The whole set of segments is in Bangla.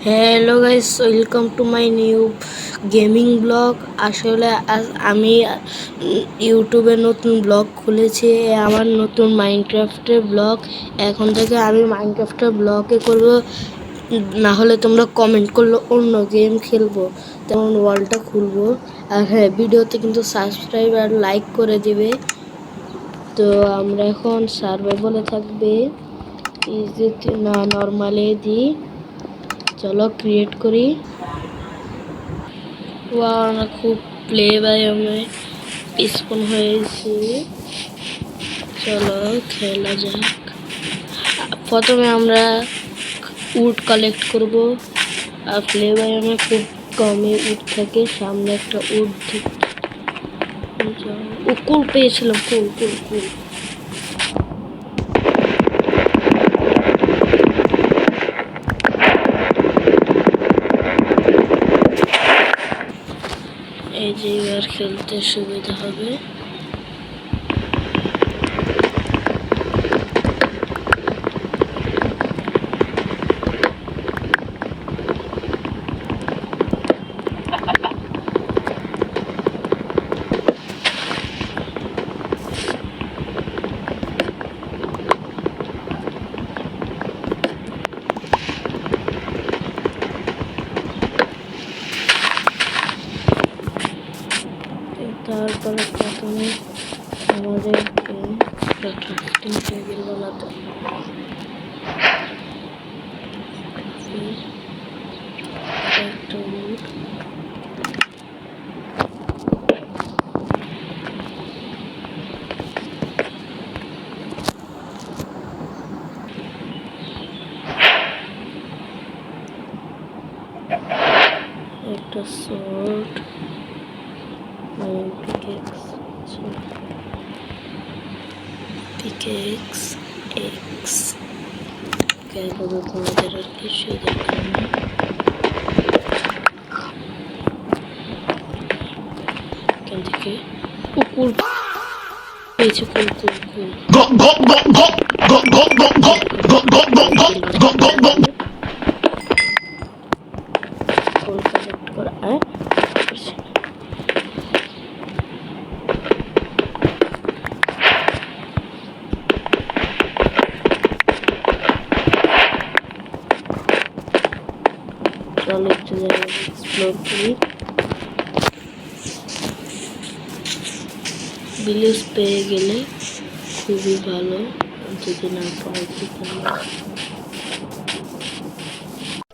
Hello guys, welcome to my new gaming blog. আসলে আমি ইউটিউবে নতুন ব্লগ খুলেছি, আমার নতুন মাইনক্রাফটের ব্লগ। এখন থেকে আমি মাইনক্রাফটের ব্লগে করব, না হলে তোমরা কমেন্ট করলে অন্য গেম খেলবো, তেমন ওয়ালটা খুলবো। আর হ্যাঁ, ভিডিওতে কিন্তু সাবস্ক্রাইব আর লাইক করে দিবে। তো আমরা এখন সার্ভাইভালে থাকবে, ইজি না নর্মালে দিই। চলো ক্রিয়েট করি। আমরা খুব প্লে বায়ামে স্পন হয়েছি। চলো খেলা যাক। প্রথমে আমরা উড কালেক্ট করব। আর প্লে বায়ামে খুব কমই উড থাকে। সামনে একটা উড ও কুল পেয়েছিলাম, কুল কুল কুল। এই যে এবার খেলতে সুবিধা হবে। তারপরে প্রথমে আমাদেরকে ক্রাফটিং টেবিল বানাতে হবে। একটা উড, একটা sword, pickaxe X। তোমাদের আর কিছু দরকার নেই। এখান থেকে কুকুর পেয়েছে, কুল কুল কুল। কুল কালেক্ট করা চলো একটু জায়গা এক্সপ্লোর করি। ভিলেজ পেয়ে গেলে খুবই ভালো, যদি না পাই তাহলে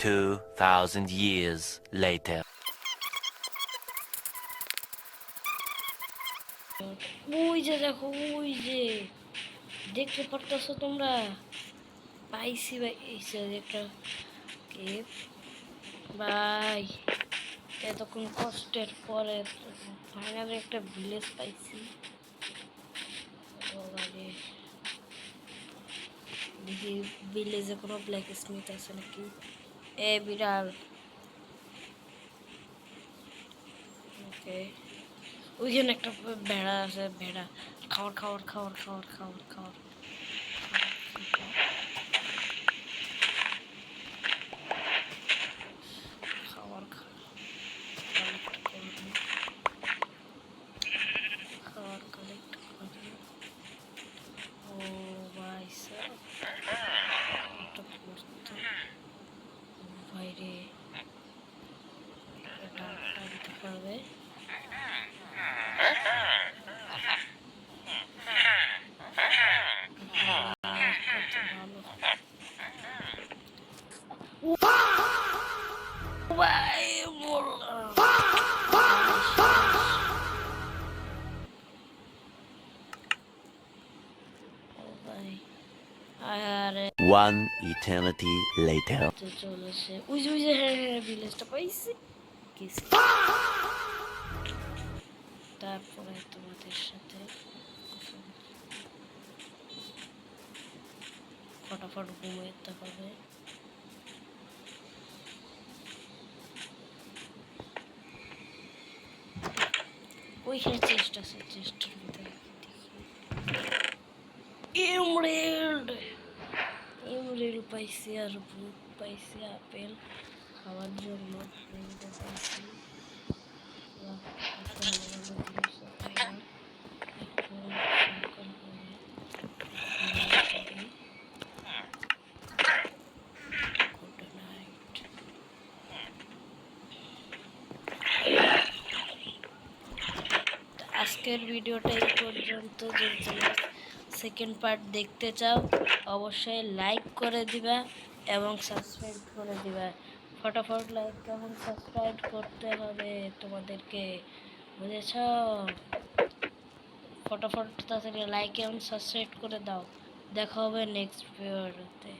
2000 years later. ওই যে দেখো, ওই যে দেখতে পারতেছো তোমরা, পাইছি ভাই। এই যে একটা কেভ ভাই, এতক্ষণ কষ্টের পরে ফাইনালি একটা ভিলেজ পাইছি। দেখি ভিলেজে কোনো ব্ল্যাক স্মিথ আছে নাকি। এ বিড়াল, ওকে। ওইখানে একটা ভেড়া আছে, ভেড়া। খাওয়ার খাওয়ার খাওয়ার খাওয়ার খাওয়ার খাওয়ার খাওয়ার কালেক্ট করবো, খাওয়ার কালেক্ট করবো। ও ভাই স্যার, এটা পড়তো বাইরে, এটা টানতে পারবে। One eternity later. চলেছে ওই যে হ্যাঁ হ্যাঁ, ভিলেজটা পাইছি। তারপরে তোমাদের সাথে ফটাফট ঘুমাইতে হবে। ওইখানে চেষ্টা আছে, চেষ্টার ভিতরে এমরেল্ড পাইছি, আর বুক পাইছি, আপেল খাওয়ার জন্য ফ্রিজে পাইছি। বাহ, কত ভালো ভালো জিনিস আছে আমার। এখন কিছুক্ষণ পরে ঘুমিয়ে পড়ি। Good night. আজকের ভিডিওটা এই পর্যন্ত। যদি তোমরা সেকেন্ড পার্ট দেখতে চাও অবশ্যই লাইক করে দিবা এবং সাবস্ক্রাইব করে দিবা। ফটাফট লাইক এবং সাবস্ক্রাইব করতে হবে তোমাদেরকে, বুঝেছ? ফটাফট তাড়াতাড়ি লাইক এবং সাবস্ক্রাইব করে দাও। দেখা হবে নেক্সট ভিডিওতে।